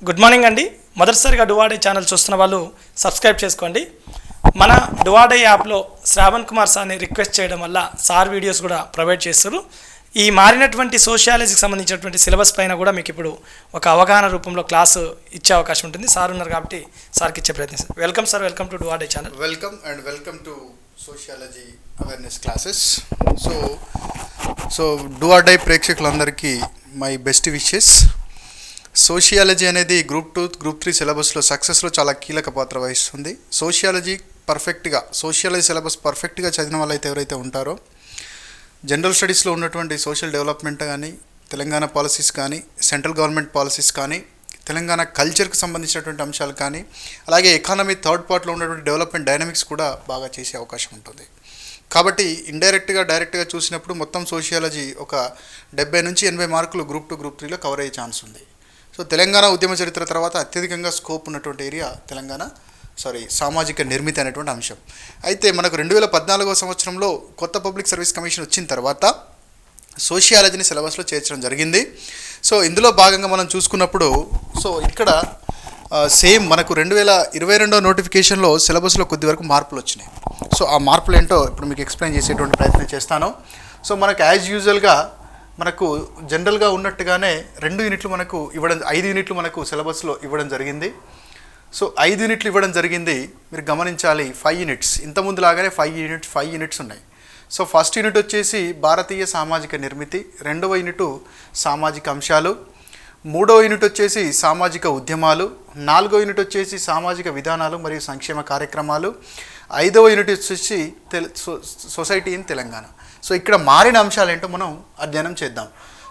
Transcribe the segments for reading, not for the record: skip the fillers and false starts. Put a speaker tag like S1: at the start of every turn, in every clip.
S1: Good morning అండి. మొదటిసారిగా డువాడే channel చూస్తున్న వాళ్ళు సబ్స్క్రైబ్ చేసుకోండి. మన డువాడే యాప్లో శ్రావణ్ కుమార్ సార్ని రిక్వెస్ట్ చేయడం వల్ల సార్ వీడియోస్ కూడా ప్రొవైడ్ చేస్తారు. ఈ మారినటువంటి సోషియాలజీకి సంబంధించినటువంటి సిలబస్ పైన కూడా మీకు ఇప్పుడు ఒక అవగాహన రూపంలో క్లాసు ఇచ్చే అవకాశం ఉంటుంది. సార్ ఉన్నారు కాబట్టి సార్కి ఇచ్చే ప్రయత్నం. Welcome sir, welcome to Duvvade channel.
S2: Welcome to sociology awareness classes. So Duvvade ప్రేక్షకులందరికీ మై బెస్ట్ విషెస్. సోషియాలజీ అనేది గ్రూప్ 2, గ్రూప్ 3 సిలబస్లో సక్సెస్లో చాలా కీలక పాత్ర వహిస్తుంది. సోషియాలజీ సిలబస్ పర్ఫెక్ట్గా చదివిన వాళ్ళైతే ఎవరైతే ఉంటారో జనరల్ స్టడీస్లో ఉన్నటువంటి సోషల్ డెవలప్మెంట్ కానీ, తెలంగాణ పాలసీస్ కానీ, సెంట్రల్ గవర్నమెంట్ పాలసీస్ కానీ, తెలంగాణ కల్చర్కి సంబంధించినటువంటి అంశాలు కానీ, అలాగే ఎకానమీ థర్డ్ పార్ట్లో ఉన్నటువంటి డెవలప్మెంట్ డైనమిక్స్ కూడా బాగా చేసే అవకాశం ఉంటుంది. కాబట్టి డైరెక్ట్గా చూసినప్పుడు మొత్తం సోషియాలజీ ఒక 70 నుంచి 80 మార్కులు గ్రూప్ 2, గ్రూప్ 3లో కవర్ అయ్యే ఛాన్స్ ఉంది. సో తెలంగాణ ఉద్యమ చరిత్ర తర్వాత అత్యధికంగా స్కోప్ ఉన్నటువంటి ఏరియా సామాజిక నిర్మితి అనేటువంటి అంశం. అయితే మనకు 2014వ సంవత్సరంలో కొత్త పబ్లిక్ సర్వీస్ కమిషన్ వచ్చిన తర్వాత సోషియాలజీని సిలబస్లో చేర్చడం జరిగింది. సో ఇందులో భాగంగా మనం చూసుకున్నప్పుడు ఇక్కడ సేమ్ మనకు 2022 నోటిఫికేషన్లో సిలబస్లో కొద్ది వరకు మార్పులు వచ్చినాయి. సో ఆ మార్పులు ఏంటో ఇప్పుడు మీకు ఎక్స్ప్లెయిన్ చేసేటువంటి ప్రయత్నం చేస్తాను. సో మనకు యాజ్ యూజువల్గా మనకు జనరల్గా ఉన్నట్టుగానే 2 యూనిట్లు మనకు ఇవ్వడం, 5 యూనిట్లు మనకు సిలబస్లో ఇవ్వడం జరిగింది. సో 5 యూనిట్లు ఇవ్వడం జరిగింది. మీరు గమనించాలి, 5 యూనిట్స్ ఇంతకుముందు లాగానే 5 యూనిట్స్ ఉన్నాయి. సో ఫస్ట్ యూనిట్ వచ్చేసి భారతీయ సామాజిక నిర్మితి, 2వ యూనిట్ సామాజిక అంశాలు, 3వ యూనిట్ వచ్చేసి సామాజిక ఉద్యమాలు, 4వ యూనిట్ వచ్చేసి సామాజిక విధానాలు మరియు సంక్షేమ కార్యక్రమాలు, 5వ యూనిట్ వచ్చేసి సొసైటీ ఇన్ తెలంగాణ. సో ఇక్కడ మారిన అంశాలు ఏంటో మనం అధ్యయనం చేద్దాం.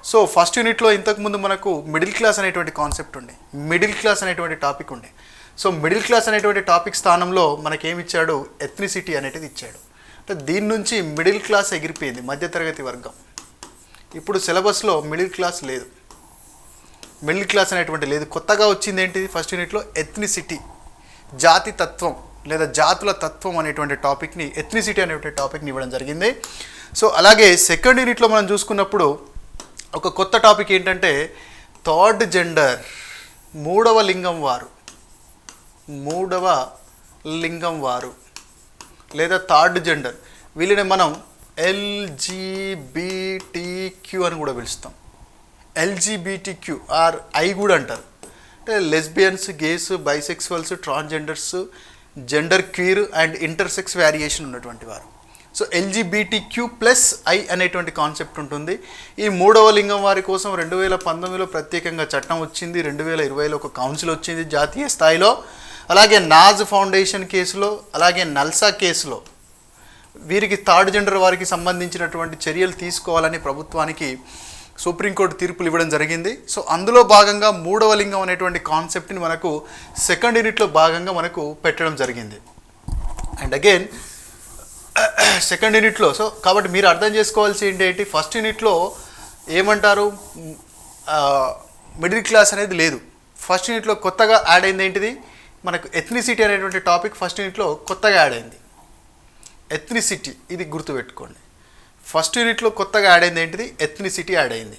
S2: సో ఫస్ట్ యూనిట్లో ఇంతకుముందు మనకు మిడిల్ క్లాస్ అనేటువంటి కాన్సెప్ట్ ఉండే, మిడిల్ క్లాస్ అనేటువంటి టాపిక్ ఉండే. సో మిడిల్ క్లాస్ అనేటువంటి టాపిక్ స్థానంలో మనకేమి ఇచ్చాడు, ఎథ్నిసిటీ అనేది ఇచ్చాడు. అంటే దీని నుంచి మిడిల్ క్లాస్ ఎగిరిపోయింది, మధ్యతరగతి వర్గం. ఇప్పుడు సిలబస్లో మిడిల్ క్లాస్ లేదు, మిడిల్ క్లాస్ అనేటువంటి లేదు. కొత్తగా వచ్చింది ఏంటి ఫస్ట్ యూనిట్లో, ఎథ్నిసిటీ, జాతి తత్వం లేదా జాతుల తత్వం అనేటువంటి టాపిక్ని, ఎథ్నిసిటీ అనేటువంటి టాపిక్ని ఇవ్వడం జరిగింది. సో అలాగే సెకండ్ యూనిట్లో మనం చూసుకున్నప్పుడు ఒక కొత్త టాపిక్ ఏంటంటే థర్డ్ జెండర్, మూడవ లింగం వారు లేదా థర్డ్ జెండర్, వీళ్ళని మనం LGBTQ అని కూడా పిలుస్తాం. LGBTQ ఆర్ ఐ కూడా అంటారు. అంటే lesbians, gays, bisexuals, transgenders, gender queer and intersex variation ఉన్నటువంటి వారు. సో LGBTQ+I అనేటువంటి కాన్సెప్ట్ ఉంటుంది. ఈ మూడవ లింగం వారి కోసం 2019లో ప్రత్యేకంగా చట్టం వచ్చింది, 2020లో ఒక కౌన్సిల్ వచ్చింది జాతీయ స్థాయిలో. అలాగే నాజ్ ఫౌండేషన్ కేసులో, అలాగే నల్సా కేసులో వీరికి థర్డ్ జెండర్ వారికి సంబంధించినటువంటి చర్యలు తీసుకోవాలని ప్రభుత్వానికి సుప్రీంకోర్టు తీర్పులు ఇవ్వడం జరిగింది. సో అందులో భాగంగా మూడవ లింగం అనేటువంటి కాన్సెప్ట్ని మనకు సెకండ్ యూనిట్లో భాగంగా మనకు పెట్టడం జరిగింది. అండ్ అగైన్ సెకండ్ యూనిట్లో కాబట్టి మీరు అర్థం చేసుకోవాల్సి ఏంటి, ఫస్ట్ యూనిట్లో ఏమంటారు, మిడిల్ క్లాస్ అనేది లేదు. ఫస్ట్ యూనిట్లో కొత్తగా యాడ్ అయింది ఏంటిది, మనకు ఎథ్నిసిటీ అనేటువంటి టాపిక్ ఫస్ట్ యూనిట్లో కొత్తగా యాడ్ అయింది. ఎథ్నిసిటీ, ఇది గుర్తుపెట్టుకోండి. ఫస్ట్ యూనిట్లో కొత్తగా యాడ్ అయింది ఏంటిది, ఎథ్నిసిటీ యాడ్ అయింది.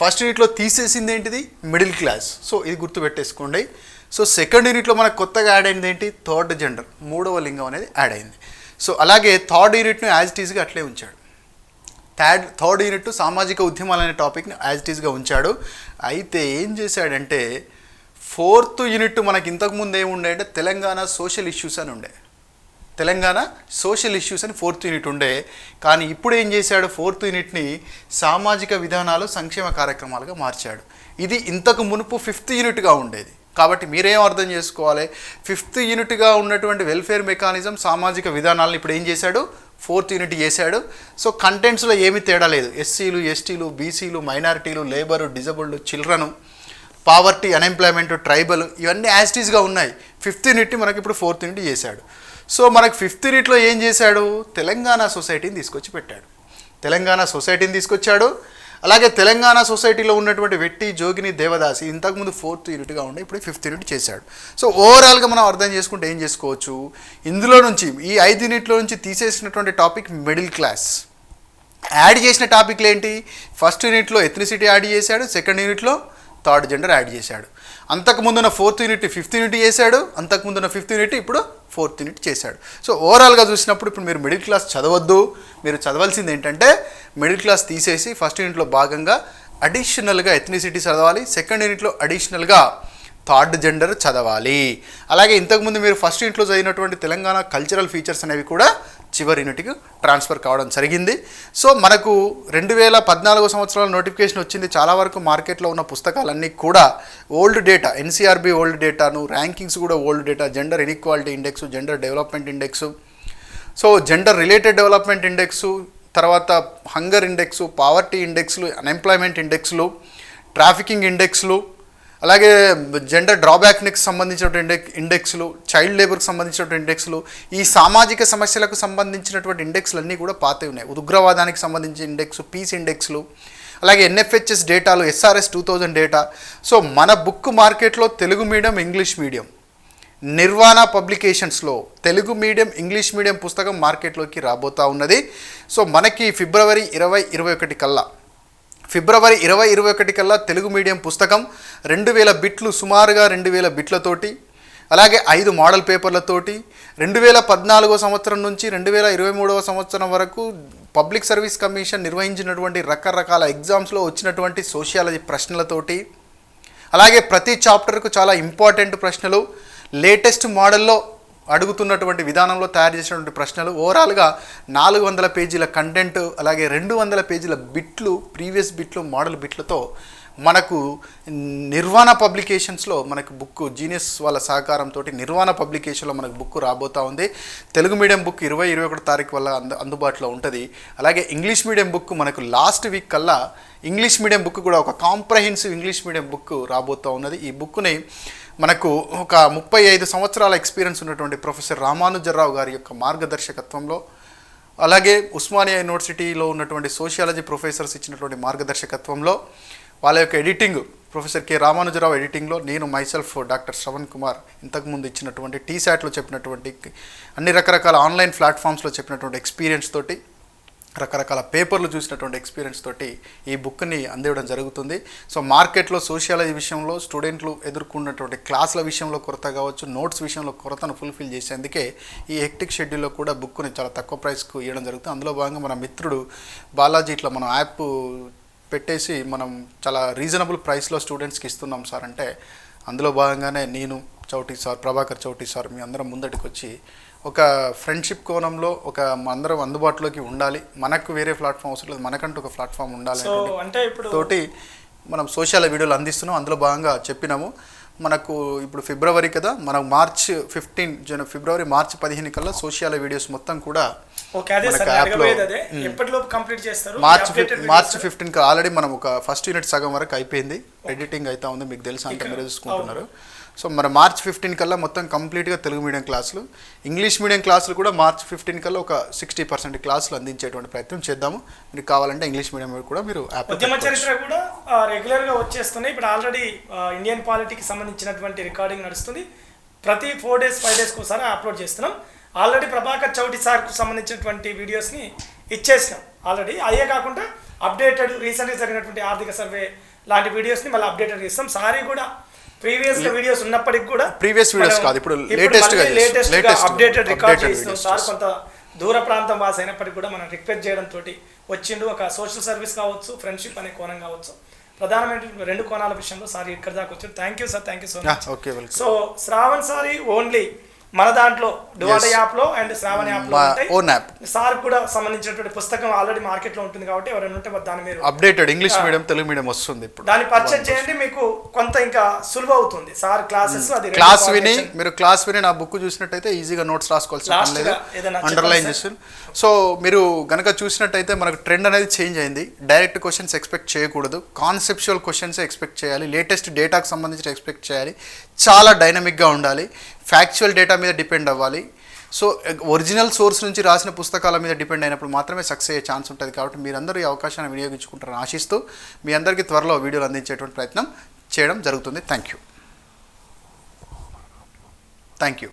S2: ఫస్ట్ యూనిట్లో తీసేసింది ఏంటిది, మిడిల్ క్లాస్. సో ఇది గుర్తుపెట్టేసుకోండి. సో సెకండ్ యూనిట్లో మనకు కొత్తగా యాడ్ అయింది ఏంటి, థర్డ్ జెండర్, మూడవ లింగం అనేది యాడ్ అయింది. సో అలాగే థర్డ్ యూనిట్ను యాజ్ ఇట్ ఈజ్గా అట్లే ఉంచాడు. థర్డ్ యూనిట్ సామాజిక ఉద్యమాలు అనే టాపిక్ని యాజ్ ఇట్ ఈజ్గా ఉంచాడు. అయితే ఏం చేశాడంటే ఫోర్త్ యూనిట్ మనకి ఇంతకుముందు ఏముండే అంటే తెలంగాణ సోషల్ ఇష్యూస్ అని ఉండే, తెలంగాణ సోషల్ ఇష్యూస్ అని ఫోర్త్ యూనిట్ ఉండే. కానీ ఇప్పుడు ఏం చేశాడు, ఫోర్త్ యూనిట్ని సామాజిక విధానాలు, సంక్షేమ కార్యక్రమాలుగా మార్చాడు. ఇది ఇంతకు మునుపు 5th యూనిట్గా ఉండేది. కాబట్టి మీరేం అర్థం చేసుకోవాలి, 5th యూనిట్గా ఉన్నటువంటి వెల్ఫేర్ మెకానిజం, సామాజిక విధానాలను ఇప్పుడు ఏం చేశాడు, 4th యూనిట్ చేశాడు. సో కంటెంట్స్లో ఏమీ తేడా లేదు. ఎస్సీలు, ఎస్టీలు, బీసీలు, మైనారిటీలు, labour, disabled, children, poverty, unemployment, tribal, ఇవన్నీ యాజ్ ఇట్ ఈజ్గా ఉన్నాయి. 5th యూనిట్ని మనకి ఇప్పుడు 4th యూనిట్ చేశాడు. సో మనకు 5th యూనిట్లో ఏం చేశాడు, తెలంగాణ సొసైటీని తీసుకొచ్చాడు. అలాగే తెలంగాణ సొసైటీలో ఉన్నటువంటి వెట్టి, జోగిని, దేవదాసి ఇంతకుముందు 4th యూనిట్గా ఉండే, ఇప్పుడు 5th యూనిట్ చేశాడు. సో ఓవరాల్గా మనం అర్థం చేసుకుంటే ఏం చేసుకోవచ్చు, ఇందులో నుంచి ఈ 5 యూనిట్లో నుంచి తీసేసినటువంటి టాపిక్ మిడిల్ క్లాస్, యాడ్ చేసిన టాపిక్లు ఏంటి, ఫస్ట్ యూనిట్లో ఎథ్నిసిటీ యాడ్ చేశాడు, సెకండ్ యూనిట్లో థర్డ్ జెండర్ యాడ్ చేశాడు. అంతకుముందున్న 4th యూనిట్ 5th యూనిట్ చేశాడు, అంతకుముందున్న 5th యూనిట్ ఇప్పుడు 4th యూనిట్ చేశాడు. సో ఓవరాల్గా చూసినప్పుడు ఇప్పుడు మీరు మిడిల్ క్లాస్ చదవద్దు, మీరు చదవాల్సింది ఏంటంటే మిడిల్ క్లాస్ తీసేసి ఫస్ట్ యూనిట్లో భాగంగా అడిషనల్గా ఎథ్నిసిటీ చదవాలి, సెకండ్ యూనిట్లో అడిషనల్గా థర్డ్ జెండర్ చదవాలి. అలాగే ఇంతకుముందు మీరు ఫస్ట్ యూనిట్లో చదివినటువంటి తెలంగాణ కల్చరల్ ఫీచర్స్ అనేవి కూడా చివరి యూనిట్కి ట్రాన్స్ఫర్ కావడం జరిగింది. సో మనకు 2014 సంవత్సరాల నోటిఫికేషన్ వచ్చింది. చాలా వరకు మార్కెట్లో ఉన్న పుస్తకాలన్నీ కూడా ఓల్డ్ డేటా, ఎన్సీఆర్బీ ఓల్డ్ డేటాను, ర్యాంకింగ్స్ కూడా old data, gender inequality index, gender development index, so gender related development index, తర్వాత హంగర్ ఇండెక్స్, పావర్టీ ఇండెక్స్లు, అన్ఎంప్లాయ్మెంట్ ఇండెక్స్లు, ట్రాఫికింగ్ ఇండెక్స్లు, అలాగే జెండర్ డ్రాబ్యాక్కి సంబంధించినటువంటి ఇండెక్స్లు, చైల్డ్ లేబర్కి సంబంధించినటువంటి ఇండెక్స్లు, ఈ సామాజిక సమస్యలకు సంబంధించినటువంటి ఇండెక్స్లు అన్నీ కూడా పాతవి ఉన్నాయి. ఉగ్రవాదానికి సంబంధించిన ఇండెక్స్, పీస్ ఇండెక్స్లు, అలాగే ఎన్ఎఫ్హెచ్ఎస్ డేటాలు, ఎస్ఆర్ఎస్ 2000 డేటా. సో మన బుక్ మార్కెట్లో తెలుగు మీడియం, ఇంగ్లీష్ మీడియం, నిర్వాణ పబ్లికేషన్స్లో తెలుగు మీడియం, ఇంగ్లీష్ మీడియం పుస్తకం మార్కెట్లోకి రాబోతూ ఉన్నది. సో మనకి ఫిబ్రవరి 2021 కల్లా, ఫిబ్రవరి 2021 కల్లా తెలుగు మీడియం పుస్తకం 2000 బిట్లు, సుమారుగా 2000 బిట్లతోటి, అలాగే 5 మోడల్ పేపర్లతోటి 2014 సంవత్సరం నుంచి 2023 సంవత్సరం వరకు పబ్లిక్ సర్వీస్ కమిషన్ నిర్వహించినటువంటి రకరకాల ఎగ్జామ్స్లో వచ్చినటువంటి సోషియాలజీ ప్రశ్నలతోటి, అలాగే ప్రతి చాప్టర్కు చాలా ఇంపార్టెంట్ ప్రశ్నలు, లేటెస్ట్ మోడల్లో అడుగుతున్నటువంటి విధానంలో తయారు చేసినటువంటి ప్రశ్నలు, ఓవరాల్గా 400 పేజీల కంటెంట్, అలాగే 200 పేజీల బిట్లు, ప్రీవియస్ బిట్లు, మోడల్ బిట్లతో మనకు నిర్వాణ పబ్లికేషన్స్లో మనకు బుక్, జీనియస్ వాళ్ళ సహకారంతో నిర్వాణ పబ్లికేషన్లో మనకు బుక్ రాబోతూ ఉంది. తెలుగు మీడియం బుక్ 20-21 తారీఖు వల్ల అందుబాటులో ఉంటుంది. అలాగే ఇంగ్లీష్ మీడియం బుక్ మనకు లాస్ట్ వీక్ కల్లా ఇంగ్లీష్ మీడియం బుక్ కూడా ఒక కాంప్రహెన్సివ్ ఇంగ్లీష్ మీడియం బుక్ రాబోతూ ఉన్నది. ఈ బుక్ని మనకు ఒక 35 సంవత్సరాల ఎక్స్పీరియన్స్ ఉన్నటువంటి ప్రొఫెసర్ రామానుజరావు గారి యొక్క మార్గదర్శకత్వంలో, అలాగే ఉస్మానియా యూనివర్సిటీలో ఉన్నటువంటి సోషియాలజీ ప్రొఫెసర్స్ ఇచ్చినటువంటి మార్గదర్శకత్వంలో, వాళ్ళ యొక్క ఎడిటింగ్ ప్రొఫెసర్ కె రామానుజరావు ఎడిటింగ్లో, నేను మైసెల్ఫ్ డాక్టర్ శ్రవణ్ కుమార్ ఇంతకుముందు ఇచ్చినటువంటి టీశాట్లో చెప్పినటువంటి అన్ని రకరకాల ఆన్లైన్ ప్లాట్ఫామ్స్లో చెప్పినటువంటి ఎక్స్పీరియన్స్ తోటి, రకరకాల పేపర్లు చూసినటువంటి ఎక్స్పీరియన్స్ తోటి ఈ బుక్ని అందివ్వడం జరుగుతుంది. సో మార్కెట్లో సోషియాలజీ విషయంలో స్టూడెంట్లు ఎదుర్కొన్నటువంటి క్లాసుల విషయంలో కొరత కావచ్చు, నోట్స్ విషయంలో కొరతను ఫుల్ఫిల్ చేసేందుకే ఈ హెక్టిక్ షెడ్యూల్లో కూడా బుక్ని చాలా తక్కువ ప్రైస్కు ఇవ్వడం జరుగుతుంది. అందులో భాగంగా మన మిత్రుడు బాలాజీ ఇట్లా మనం యాప్ పెట్టేసి మనం చాలా రీజనబుల్ ప్రైస్లో స్టూడెంట్స్కి ఇస్తున్నాం సార్ అంటే, అందులో భాగంగానే నేను, చౌటి సార్, ప్రభాకర్ చౌటి సార్ మీ అందరం ముందటికి వచ్చి ఒక ఫ్రెండ్షిప్ కోణంలో ఒక అందరం అందుబాటులోకి ఉండాలి, మనకు వేరే ప్లాట్ఫామ్ అవసరం లేదు, మనకంటూ ఒక ప్లాట్ఫామ్ ఉండాలి
S1: అంటే ఇప్పుడు
S2: తోటి మనం సోషల్ వీడియోలు అందిస్తున్నాం. అందులో భాగంగా చెప్పినాము మనకు ఇప్పుడు ఫిబ్రవరి కదా, మనకు ఫిబ్రవరి మార్చి 15 కల్లా సోషల్ వీడియోస్ మొత్తం కూడా మార్చి 15 ఆల్రెడీ మనం ఒక ఫస్ట్ యూనిట్ సగం వరకు అయిపోయింది, ఎడిటింగ్ అయితే ఉంది, మీకు తెలుసు అంటే మీరు చూసుకుంటున్నారు. సో మన మార్చ్ 15 కల్లా మొత్తం కంప్లీట్గా తెలుగు మీడియం క్లాసులు, ఇంగ్లీష్ మీడియం క్లాసులు కూడా మార్చ్ 15 కల్లా ఒక 60% క్లాసులు అందించేటువంటి ప్రయత్నం చేద్దాము. మీకు కావాలంటే ఇంగ్లీష్ మీడియం కూడా మీరు
S1: ఉద్యమ చరిత్ర కూడా రెగ్యులర్గా వచ్చేస్తున్నాయి. ఇప్పుడు ఆల్రెడీ ఇండియన్ పాలిటీకి సంబంధించినటువంటి రికార్డింగ్ నడుస్తుంది. ప్రతి 4 days 5 days ఒకసారి అప్లోడ్ చేస్తున్నాం. ఆల్రెడీ ప్రభాకర్ చౌటి సార్కు సంబంధించినటువంటి వీడియోస్ని ఇచ్చేసినాం ఆల్రెడీ. అదే కాకుండా అప్డేటెడ్ రీసెంట్గా జరిగినటువంటి ఆర్థిక సర్వే లాంటి వీడియోస్ని మళ్ళీ అప్డేటెడ్ చేస్తాం. సారీ కూడా ప్రీవియస్ వీడియోస్ ఉన్నప్పటికీ కూడా
S2: ప్రీవియస్ వీడియోస్ కాదు, ఇప్పుడు లేటెస్ట్
S1: అప్డేటెడ్ రికార్డ్ చేస్తున్నాం. సార్ కొంత దూర ప్రాంతం వాసి అయినప్పటికీ కూడా మనం రిక్వెస్ట్ చేయడం తోటి వచ్చిండు. ఒక సోషల్ సర్వీస్ కావచ్చు, ఫ్రెండ్షిప్ అనే కోణం కావచ్చు, ప్రధానమైన 2 కోణాల విషయంలో సార్ ఇక్కడ దాకా వచ్చారు. Thank you sir, thank you so much. So Shravan sorry only మన దాంట్లో డువాడా యాప్లో అండ్ శ్రావణ్ యాప్లో ఉంటాయి. సార్ కూడా సంబంధించినటువంటి పుస్తకం ఆల్రెడీ మార్కెట్లో ఉంటుంది కాబట్టి ఎవరైనా ఉంటే దాని మీరు
S2: updated English medium, Telugu medium వస్తుంది. ఇప్పుడు
S1: దాన్ని పర్చేజ్ చేయండి, మీకు కొంత ఇంకా సులువు అవుతుంది. సార్ క్లాసెస్ అది
S2: క్లాస్ విని నా బుక్ చూసినట్టయితే ఈజీగా నోట్స్ రాసుకోవాల్సిన పని లేదు, అండర్లైన్ చేసి. సో మీరు కనుక చూసినట్టయితే మనకు ట్రెండ్ అనేది చేంజ్ అయింది. డైరెక్ట్ క్వశ్చన్స్ ఎక్స్పెక్ట్ చేయకూడదు, కాన్సెప్చువల్ క్వశ్చన్స్ ఎక్స్పెక్ట్ చేయాలి, లేటెస్ట్ డేటాకు సంబంధించి ఎక్స్పెక్ట్ చేయాలి, చాలా డైనమిక్గా ఉండాలి, ఫ్యాక్చువల్ డేటా మీద డిపెండ్ అవ్వాలి. సో ఒరిజినల్ సోర్స్ నుంచి రాసిన పుస్తకాల మీద డిపెండ్ అయినప్పుడు మాత్రమే సక్సెస్ అయ్యే ఛాన్స్ ఉంటుంది. కాబట్టి మీరందరూ ఈ అవకాశాన్ని వినియోగించుకుంటారని ఆశిస్తూ మీ అందరికీ త్వరలో వీడియోలు అందించేటువంటి ప్రయత్నం చేయడం జరుగుతుంది. Thank you.